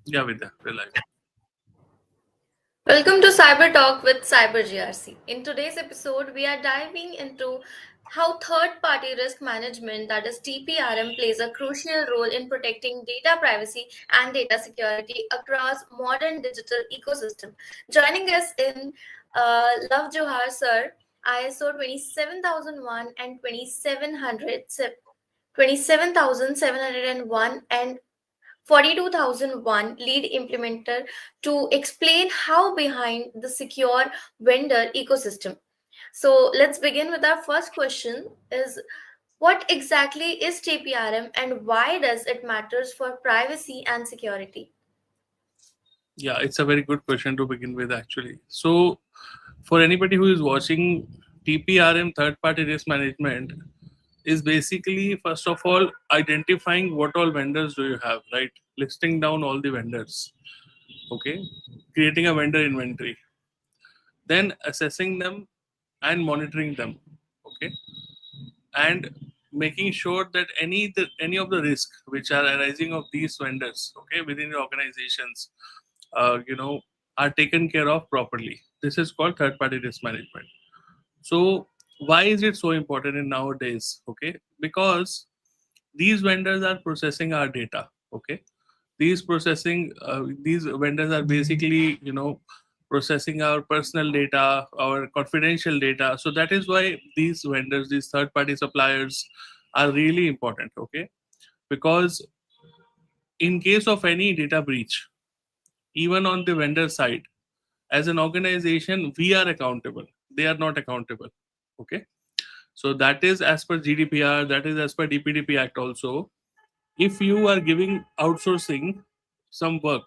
Yeah, Vidya, we're live. Welcome to Cyber Talk with Cyber GRC. In today's episode, we are diving into how third party risk management, that is TPRM, plays a crucial role in protecting data privacy and data security across modern digital ecosystem. Joining us in Love Johar sir, ISO 27001 and 27701 and 42001 lead implementer to explain how behind the secure vendor ecosystem. So let's begin with our first question is what exactly is TPRM and why does it matters for privacy and security? Yeah, it's a very good question to begin with, actually. So, for anybody who is watching, TPRM, third party risk management, is basically, first of all, identifying what all vendors do you have, right? Listing down all the vendors, okay? Creating a vendor inventory, then assessing them and monitoring them, okay? And making sure that any of the risk which are arising of these vendors, okay, within the organizations, uh, you know are taken care of properly. This is called third party risk management. So why is it so important in nowadays? Okay, because these vendors are processing our data, okay. These vendors are basically, processing our personal data, our confidential data. So that is why these vendors, these third party suppliers, are really important, okay. Because in case of any data breach, even on the vendor side, as an organization we are accountable, they are not accountable, okay. So that is as per GDPR, that is as per DPDP act also. If you are giving outsourcing some work,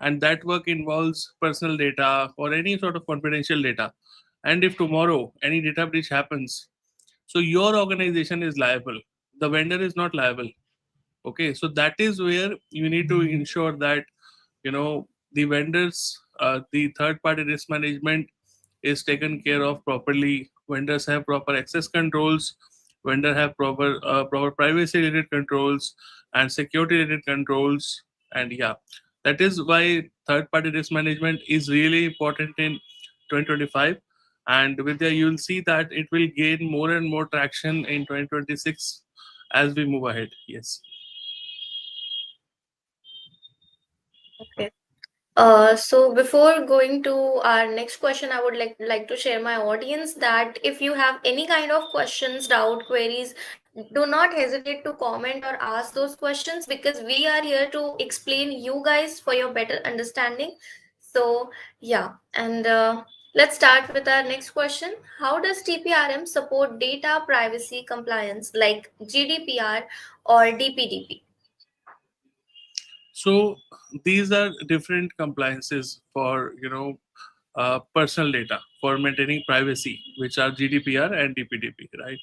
and that work involves personal data or any sort of confidential data, and if tomorrow any data breach happens, so your organization is liable, the vendor is not liable, okay. So that is where you need to ensure that, the vendors, the third party risk management is taken care of properly. Vendors have proper access controls, vendor have proper privacy related controls and security related controls. And yeah, that is why third party risk management is really important in 2025. And Vidya, you'll see that it will gain more and more traction in 2026 as we move ahead. Yes. Okay. So before going to our next question, I would like to share my audience that if you have any kind of questions, doubt, queries, do not hesitate to comment or ask those questions because we are here to explain you guys for your better understanding. So yeah, and let's start with our next question. How does TPRM support data privacy compliance like GDPR or DPDP? So these are different compliances for, personal data for maintaining privacy, which are GDPR and DPDP, right?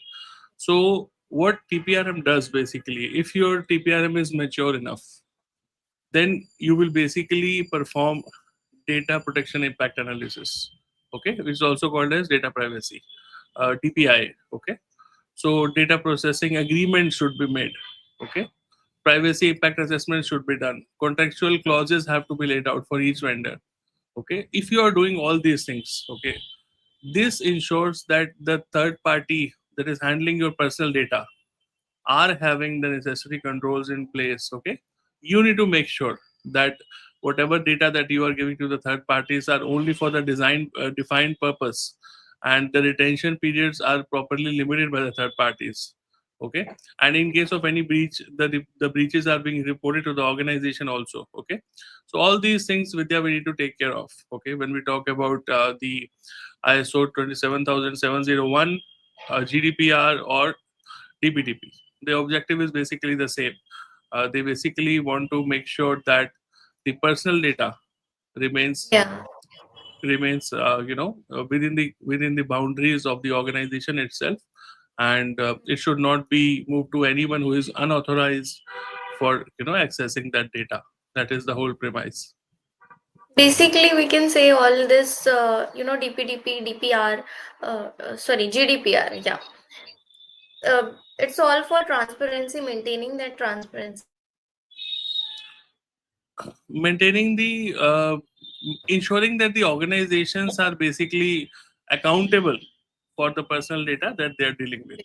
So what TPRM does basically, if your TPRM is mature enough, then you will basically perform data protection impact analysis, okay, which is also called as data privacy, DPI, okay. So data processing agreement should be made, okay. Privacy impact assessment should be done. Contractual clauses have to be laid out for each vendor, okay. If you are doing all these things, okay, this ensures that the third party that is handling your personal data are having the necessary controls in place, okay. You need to make sure that whatever data that you are giving to the third parties are only for the defined purpose, and the retention periods are properly limited by the third parties, okay. And in case of any breach, the breaches are being reported to the organization also, okay. So all these things, Vidya, we need to take care of, okay, when we talk about the ISO 27701, GDPR or DPDP. The objective is basically the same. They basically want to make sure that the personal data remains Yeah. within the boundaries of the organization itself, and it should not be moved to anyone who is unauthorized for, accessing that data. That is the whole premise. Basically, we can say all this, DPDP, DPR, sorry, GDPR, yeah. It's all for transparency, maintaining that transparency. maintaining the ensuring that the organizations are basically accountable for the personal data that they are dealing with,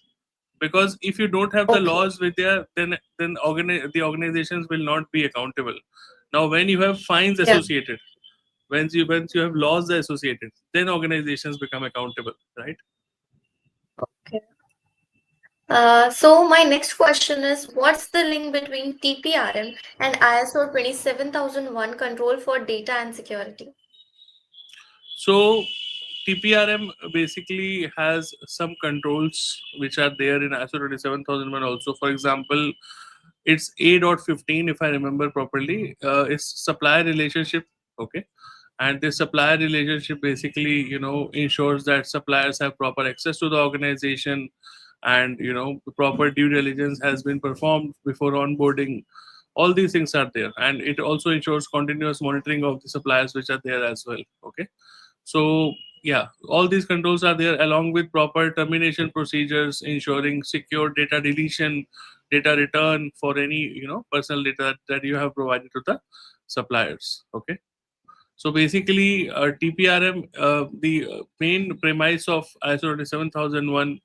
because if you don't have the Okay. laws with there, the organizations will not be accountable. Now when you have fines Yeah. associated, once you have laws associated, then organizations become accountable, right? Okay. So my next question is, what's the link between TPRM and ISO 27001 control for data and security? So TPRM basically has some controls which are there in ISO 27001 also. For example, it's A.15, if I remember properly. It's supplier relationship. Okay. And this supplier relationship basically, ensures that suppliers have proper access to the organization, and proper due diligence has been performed before onboarding. All these things are there, and it also ensures continuous monitoring of the suppliers which are there as well. Okay. So yeah, all these controls are there along with proper termination procedures, ensuring secure data deletion, data return for any personal data that you have provided to the suppliers. Okay. So basically, TPRM, the main premise of ISO 27001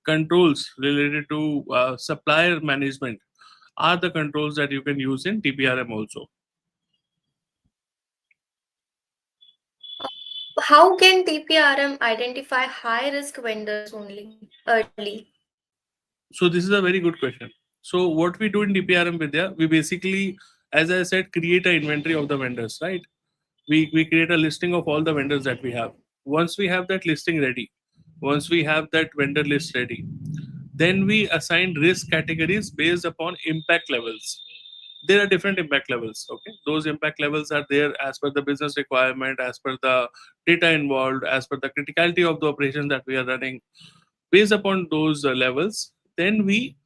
controls related to supplier management are the controls that you can use in TPRM also. How can TPRM identify high risk vendors only early? So this is a very good question. So what we do in DPRM Vidya, we basically, as I said, create an inventory of the vendors, right? We create a listing of all the vendors that we have. Once we have that listing ready, once we have that vendor list ready, then we assign risk categories based upon impact levels. There are different impact levels. Okay, those impact levels are there as per the business requirement, as per the data involved, as per the criticality of the operation that we are running. Based upon those levels, then we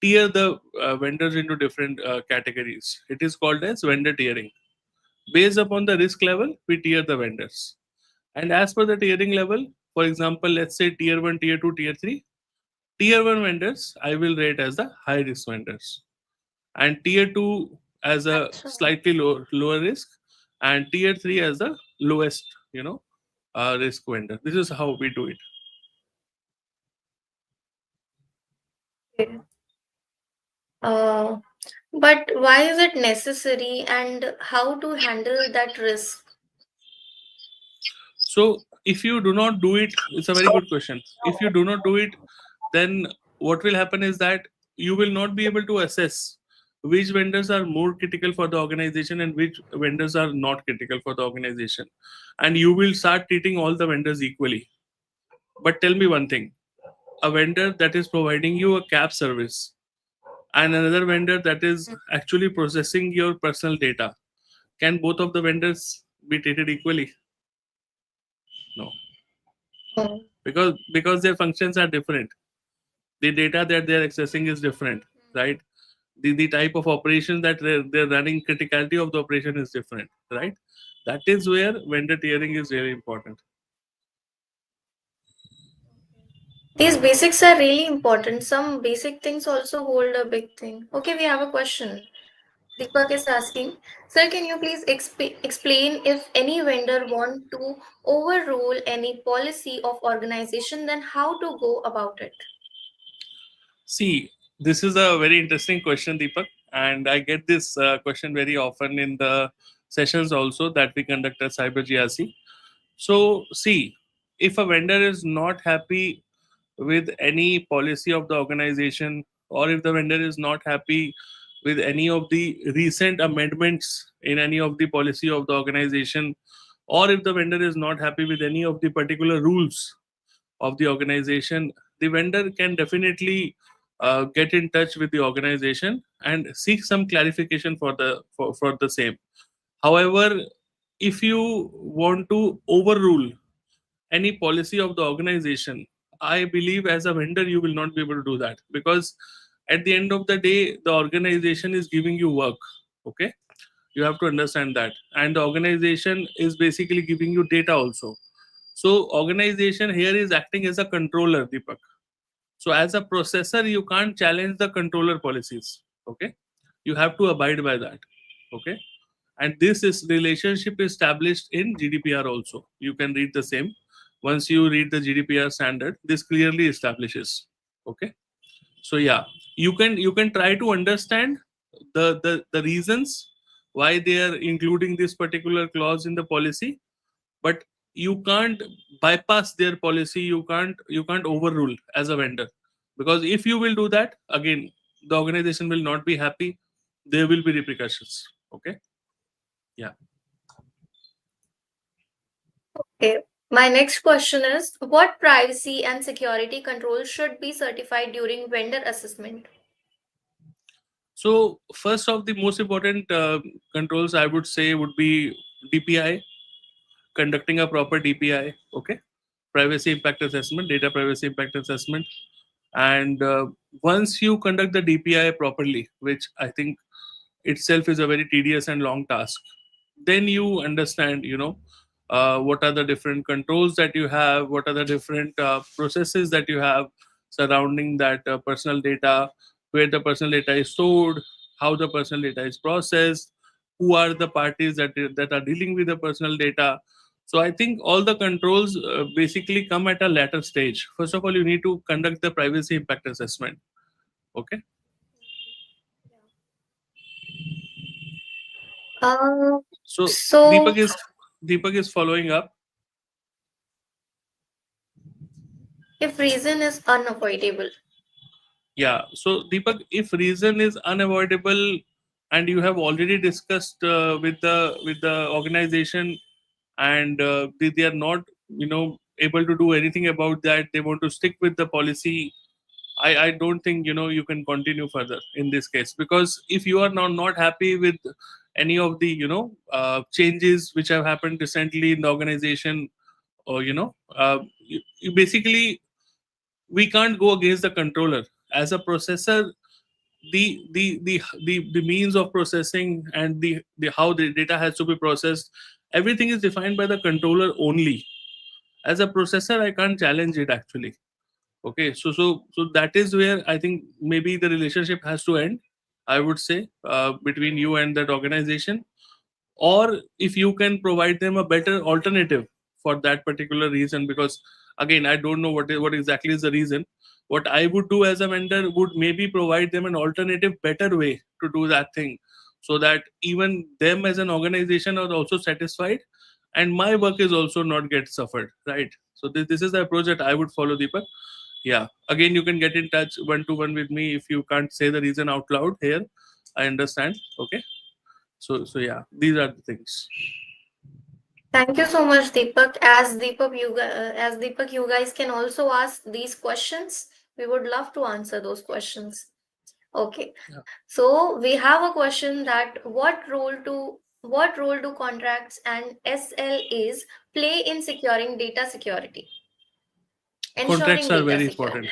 tier the vendors into different categories. It is called as vendor tiering. Based upon the risk level, we tier the vendors. And as per the tiering level, for example, let's say tier 1, tier 2, tier 3. Tier 1 vendors, I will rate as the high risk vendors. And tier 2 as a Acha. slightly lower risk. And tier 3 as the lowest, risk vendor. This is how we do it. Okay. Uh, but why is it necessary and how to handle that risk? So if you do not do it, it's a very good question. If you do not do it, then what will happen is that you will not be able to assess which vendors are more critical for the organization and which vendors are not critical for the organization. And you will start treating all the vendors equally. But tell me one thing, a vendor that is providing you a cab service and another vendor that is actually processing your personal data, can both of the vendors be treated equally? No, Hmm. because their functions are different. The data that they're accessing is different, right? The type of operation that they're running, criticality of the operation is different, right? That is where vendor tiering is very important. These basics are really important. Some basic things also hold a big thing. Okay, we have a question. Deepak is asking, sir, can you please explain if any vendor want to overrule any policy of organization, then how to go about it? See, this is a very interesting question, Deepak, and I get this question very often in the sessions also that we conduct at Cyber GRC. So, see, if a vendor is not happy with any policy of the organization, or if the vendor is not happy with any of the recent amendments in any of the policy of the organization, or if the vendor is not happy with any of the particular rules of the organization, the vendor can definitely get in touch with the organization and seek some clarification for the same. However, if you want to overrule any policy of the organization, I believe as a vendor you will not be able to do that, because at the end of the day the organization is giving you work. Okay, you have to understand that, and the organization is basically giving you data also. So organization here is acting as a controller, Deepak. So as a processor you can't challenge the controller policies. Okay, you have to abide by that. Okay, and this is relationship established in GDPR also. You can read the same. Once you read the GDPR standard, this clearly establishes. Okay, so yeah, you can try to understand the reasons why they are including this particular clause in the policy, but you can't bypass their policy. You can't overrule as a vendor, because if you will do that, again, the organization will not be happy. There will be repercussions. Okay, yeah. Okay. My next question is, what privacy and security controls should be certified during vendor assessment? So first of the most important controls, I would say, would be DPI, conducting a proper DPI. Okay, privacy impact assessment, data privacy impact assessment. And once you conduct the DPI properly, which I think itself is a very tedious and long task, then you understand, what are the different controls that you have, what are the different processes that you have surrounding that personal data, where the personal data is stored, how the personal data is processed, who are the parties that are dealing with the personal data. So I think all the controls basically come at a later stage. First of all, you need to conduct the privacy impact assessment. Okay. Uh, So so Deepak is following up. if reason is unavoidable. Yeah. So Deepak, if reason is unavoidable, and you have already discussed with the organization, and they are not, able to do anything about that, they want to stick with the policy. I don't think, you can continue further in this case, because if you are not happy with any of the changes which have happened recently in the organization, or you basically, we can't go against the controller as a processor. The means of processing, and the how the data has to be processed, everything is defined by the controller only. As a processor, I can't challenge it actually. Okay, so that is where I think maybe the relationship has to end, I would say, between you and that organization. Or if you can provide them a better alternative for that particular reason, because again, I don't know what exactly is the reason. What I would do as a vendor would maybe provide them an alternative, better way to do that thing, so that even them as an organization are also satisfied, and my work is also not get suffered, right? So this is the approach that I would follow, Deepak. Yeah, again, you can get in touch one to one with me if you can't say the reason out loud here. I understand. Okay, so yeah, these are the things. Thank you so much, Deepak. As Deepak, you guys can also ask these questions. We would love to answer those questions. Okay. Yeah. So we have a question that what role do contracts and SLAs play in securing data security? Contracts Ensuring are data very security. important.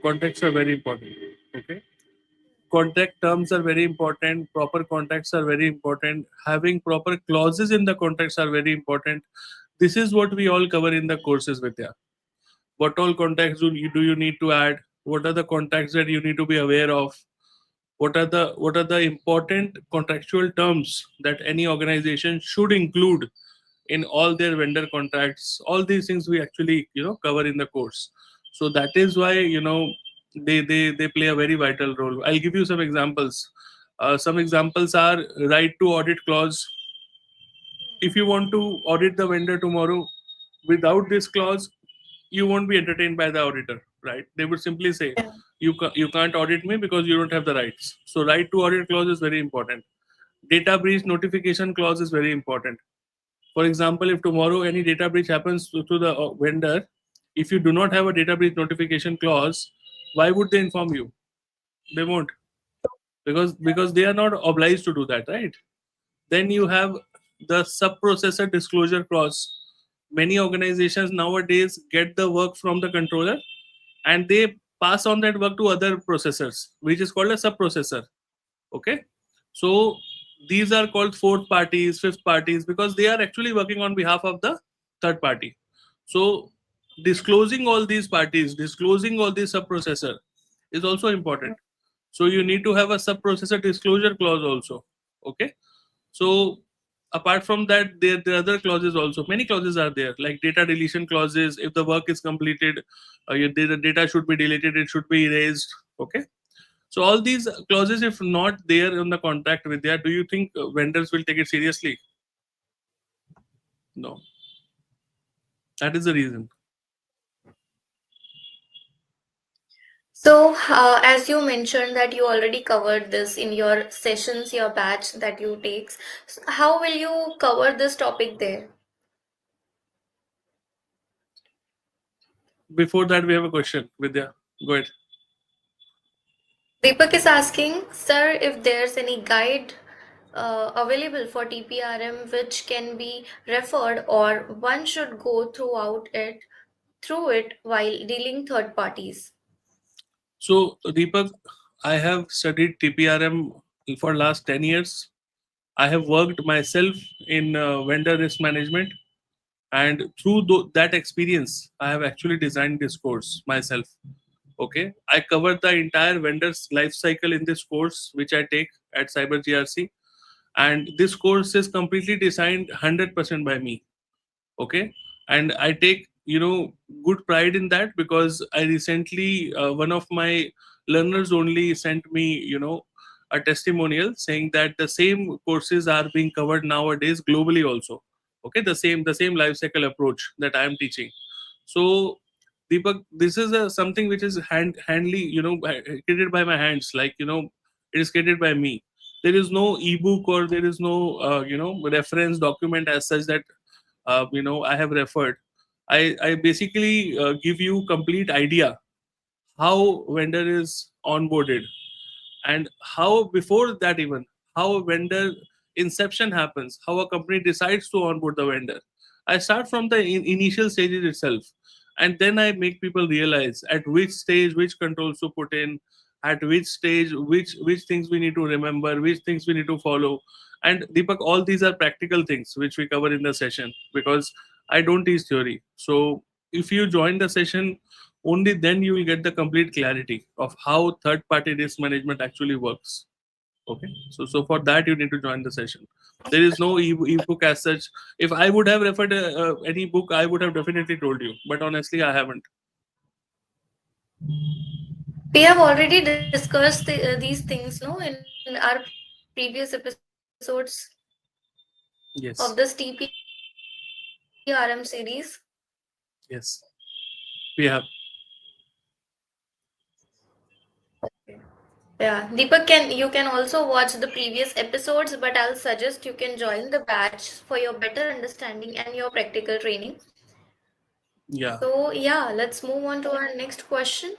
Contracts are very important. Okay, contract terms are very important. Proper contracts are very important. Having proper clauses in the contracts are very important. This is what we all cover in the courses, Vidya. What all contracts do you need to add? What are the contracts that you need to be aware of? What are the important contractual terms that any organization should include in all their vendor contracts? All these things we actually cover in the course. So that is why they play a very vital role. I'll give you some examples. Some examples are right to audit clause. If you want to audit the vendor tomorrow, without this clause, you won't be entertained by the auditor, right? They would simply say, Yeah. you can't audit me because you don't have the rights. So right to audit clause is very important. Data breach notification clause is very important. For example, if tomorrow any data breach happens to the vendor, if you do not have a data breach notification clause, why would they inform you? They won't, because they are not obliged to do that, right? Then you have the sub-processor disclosure clause. Many organizations nowadays get the work from the controller, and they pass on that work to other processors, which is called a sub-processor. Okay, so these are called fourth parties, fifth parties, because they are actually working on behalf of the third party. So disclosing all these parties, disclosing all these sub-processor is also important. So you need to have a sub-processor disclosure clause also. Okay, So apart from that, there are other clauses also. Many clauses are there, like data deletion clauses. If the work is completed, the data should be deleted, it should be erased. Okay. So all these clauses, if not there in the contract, Vidya, do you think vendors will take it seriously? No. That is the reason. So, as you mentioned that you already covered this in your sessions, your batch that you takes, how will you cover this topic there? Before that, we have a question, Vidya. Go ahead. Deepak is asking, sir, if there's any guide available for TPRM which can be referred or one should go through it while dealing third parties. So, Deepak, I have studied TPRM for last 10 years. I have worked myself in vendor risk management, and through that experience, I have actually designed this course myself. Okay, I covered the entire vendor's life cycle in this course, which I take at Cyber GRC, and this course is completely designed 100% by me. Okay, and I take good pride in that, because I recently, one of my learners only sent me a testimonial saying that the same courses are being covered nowadays globally also. Okay, the same life cycle approach that I am teaching. So Deepak, this is something which is handly, created by my hands. Like, it is created by me. There is no ebook, or there is no, reference document as such that, I have referred. I basically give you complete idea how vendor is onboarded, and how before that, even how a vendor inception happens, how a company decides to onboard the vendor. I start from the initial stages itself, and then I make people realize at which stage which controls to put in, at which stage which things we need to remember, which things we need to follow. And Deepak, all these are practical things which we cover in the session, because I don't teach theory. So if you join the session, only then you will get the complete clarity of how third party risk management actually works. Okay, so for that you need to join the session. There is no ebook as such. If I would have referred any book, I would have definitely told you, but honestly I haven't. We have already discussed these things, no, in our previous episodes of this Yes. TPRM series. Yes, we have. Yeah, Deepak, can also watch the previous episodes, but I'll suggest you can join the batch for your better understanding and your practical training. Yeah, So yeah, let's move on to our next question.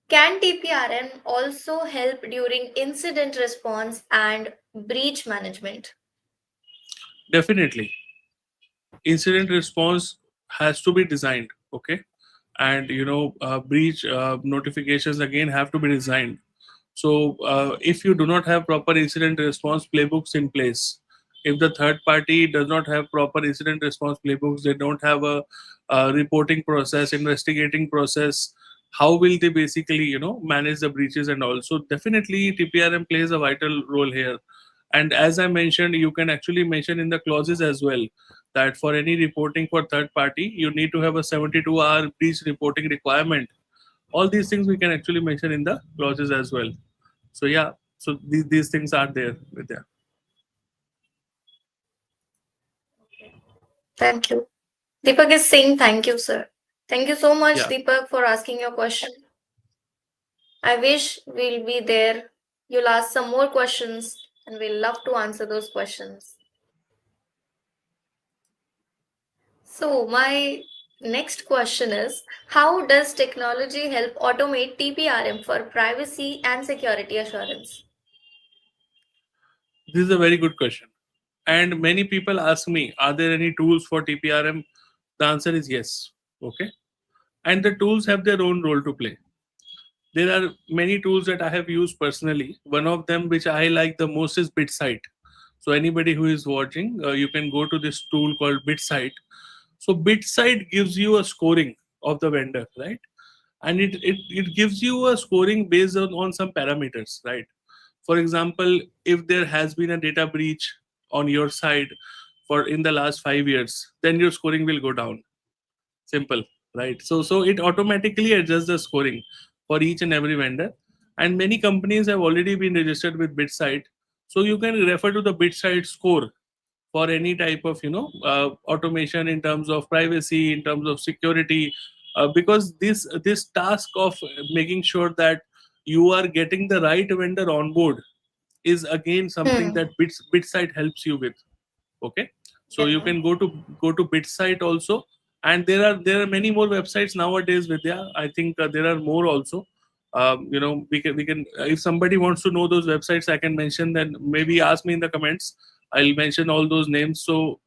Can TPRM also help during incident response and breach management? definitely. Incident response has to be designed. Okay, and breach notifications again have to be designed. So if you do not have proper incident response playbooks in place, if the third party does not have proper incident response playbooks, they don't have a reporting process, investigating process, how will they basically manage the breaches? And also definitely TPRM plays a vital role here. And as I mentioned, you can actually mention in the clauses as well that for any reporting for third party, you need to have a 72-hour breach reporting requirement. All these things we can actually mention in the clauses as well. So yeah, so these things are there with there. Thank you. Deepak is saying thank you, sir. Thank you so much, Yeah, Deepak, for asking your question. I wish we'll be there. You'll ask some more questions, and we'll love to answer those questions. So, my next question is, how does technology help automate TPRM for privacy and security assurance? this is a very good question. And many people ask me, are there any tools for TPRM? The answer is yes. Okay. And the tools have their own role to play. There are many tools that I have used personally. One of them, which I like the most, is BitSite. So anybody who is watching, you can go to this tool called BitSite. So BitSite gives you a scoring of the vendor, right? And it gives you a scoring based on some parameters, right? For example, if there has been a data breach on your side for in the last 5 years, then your scoring will go down. Simple, right? So it automatically adjusts the scoring for each and every vendor, and many companies have already been registered with BitSight, so you can refer to the BitSight score for any type of automation in terms of privacy, in terms of security, because this task of making sure that you are getting the right vendor on board is again something Hmm. that BitSight helps you with. Okay, so you Yeah. can go to BitSight also, and there are many more websites nowadays, Vidya. I think there are more also. We can if somebody wants to know those websites, I can mention. Then maybe ask me in the comments. I'll mention all those names. So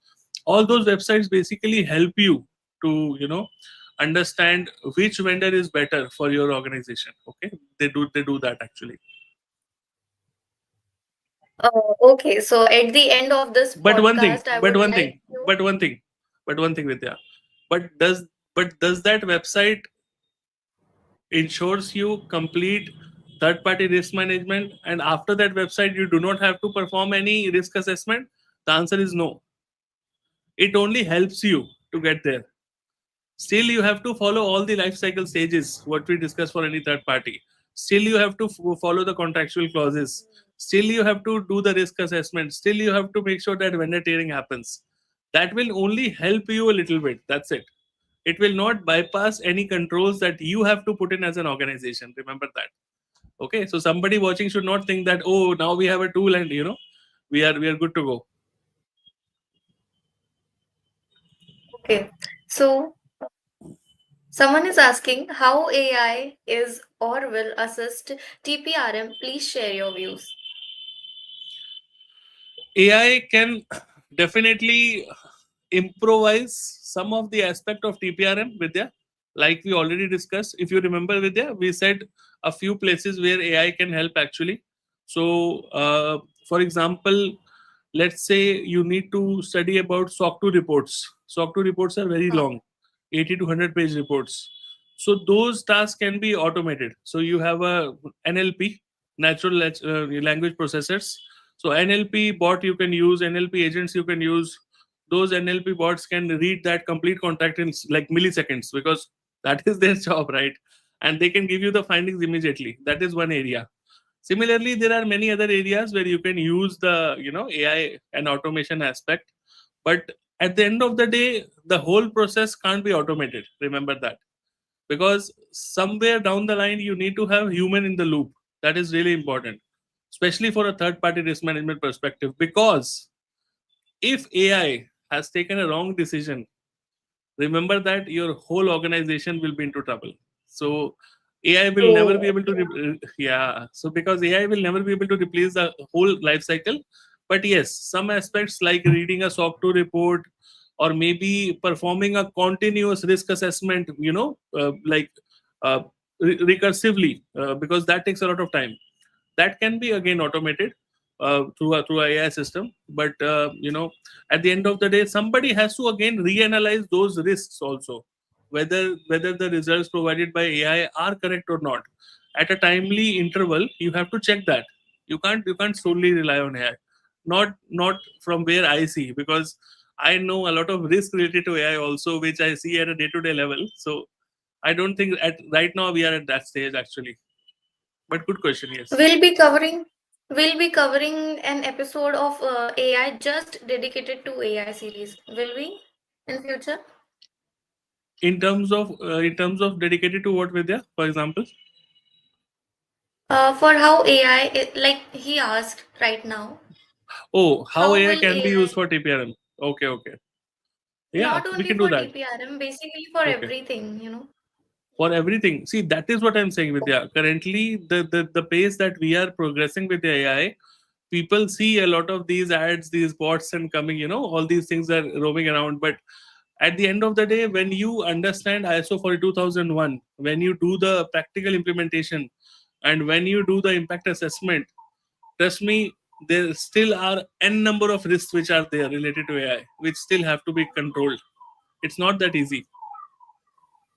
all those websites basically help you to understand which vendor is better for your organization. Okay, they do that actually. Okay, so at the end of this But one thing, podcast, I but would one like thing, to. but one thing, but one thing, Vidya. But does that website ensures you complete third party risk management, and after that website you do not have to perform any risk assessment? The answer is no. It only helps you to get there. Still you have to follow all the life cycle stages what we discuss for any third party. Still you have to follow the contractual clauses. Still you have to do the risk assessment. Still you have to make sure that vendor tearing happens. That will only help you a little bit. That's it. It will not bypass any controls that you have to put in as an organization. Remember that. Okay, so somebody watching should not think that, oh, now we have a tool and we are good to go. Okay, so someone is asking how AI is or will assist TPRM. Please share your views. AI can definitely improvise some of the aspect of TPRM, Vidya, like we already discussed. If you remember, Vidya, we said a few places where AI can help actually. So, for example, let's say you need to study about SOC 2 reports. SOC 2 reports are very Huh. long, 80 to 100-page reports. So those tasks can be automated. So you have a NLP, language processors. So NLP bot you can use, NLP agents you can use. Those NLP bots can read that complete contract in like milliseconds, because that is their job, right? And they can give you the findings immediately. That is one area. Similarly, there are many other areas where you can use the AI and automation aspect, but at the end of the day, the whole process can't be automated. Remember that, because somewhere down the line you need to have human in the loop. That is really important, especially for a third party risk management perspective, because if AI has taken a wrong decision, remember that your whole organization will be into trouble. So AI will never be So, able to yeah, so because AI will never be able to replace the whole life cycle. But yes, some aspects like reading a SOC 2 report, or maybe performing a continuous risk assessment, like uh, recursively, because that takes a lot of time. That can be again automated through a AI system. But at the end of the day, somebody has to again reanalyze those risks also, whether the results provided by AI are correct or not. At a timely interval, you have to check that. You can't solely rely on AI. Not from where I see, because I know a lot of risk related to AI also, which I see at a day to day level. So I don't think at right now we are at that stage actually. But good question, yes. we'll be covering we'll be covering an episode of AI just dedicated to AI series. Will we in future? In terms of dedicated to what, Vidya, for example? For how AI, like he asked right now, Oh, how how AI will can be used AI, for TPRM. Okay, okay. Yeah, not we only can do for that. TPRM, basically for Okay. everything. For everything. See, that is what I'm saying, Vidya. Currently, the pace that we are progressing with the AI, people see a lot of these ads, these bots and coming, all these things are roaming around. But at the end of the day, when you understand ISO 42001, when you do the practical implementation, and when you do the impact assessment, trust me, there still are n number of risks which are there related to AI, which still have to be controlled. It's not that easy.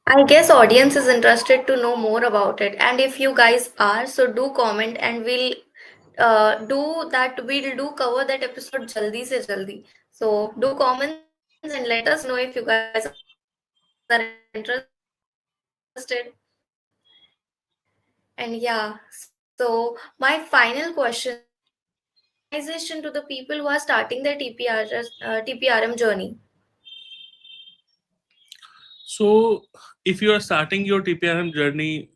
I guess audience is interested to know more about it. And if you guys are, so do comment and we'll do that, we'll do cover that episode jaldi se jaldi. So do comments and let us know if you guys are interested. And yeah, so my final question is, organization to the people who are starting their TPRM journey. So if you are starting your TPRM journey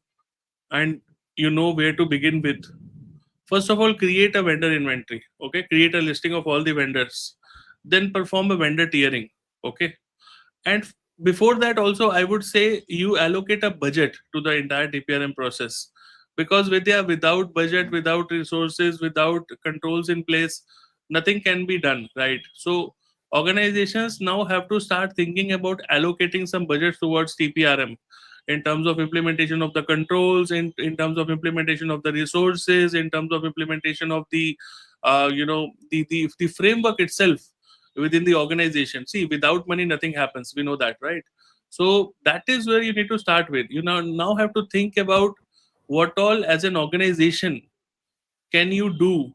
and you know where to begin with, first of all, create a vendor inventory. Okay, create a listing of all the vendors, then perform a vendor tiering. Okay, and before that also, I would say you allocate a budget to the entire TPRM process, because without budget, without resources, without controls in place, nothing can be done, right? So organizations now have to start thinking about allocating some budget towards TPRM in terms of implementation of the controls, in terms of implementation of the resources, in terms of implementation of the the framework itself within the organization. See, without money nothing happens, we know that, right? So that is where you need to start with. You now have to think about what all as an organization can you do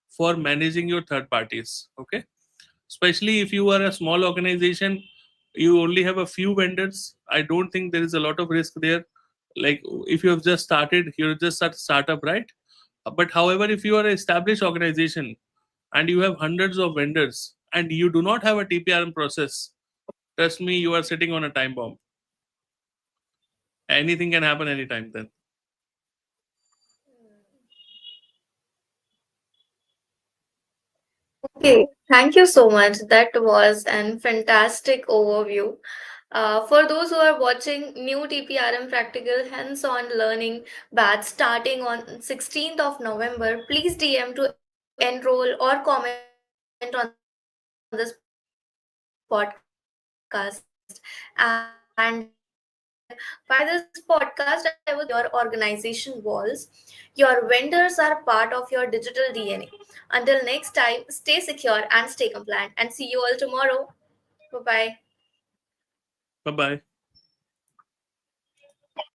for managing your third parties. Okay, especially if you are a small organization, you only have a few vendors, I don't think there is a lot of risk there. Like, if you have just started, you're just a startup, right? But however, if you are an established organization and you have hundreds of vendors and you do not have a TPRM process, trust me, you are sitting on a time bomb. Anything can happen anytime then. Okay, thank you so much. That was an fantastic overview. For those who are watching, new TPRM practical hands-on learning batch starting on 16th of November, please DM to enroll or comment on this podcast. And by this podcast, I was your organization walls. Your vendors are part of your digital DNA. Until next time, stay secure and stay compliant. And see you all tomorrow. Bye bye. Bye bye.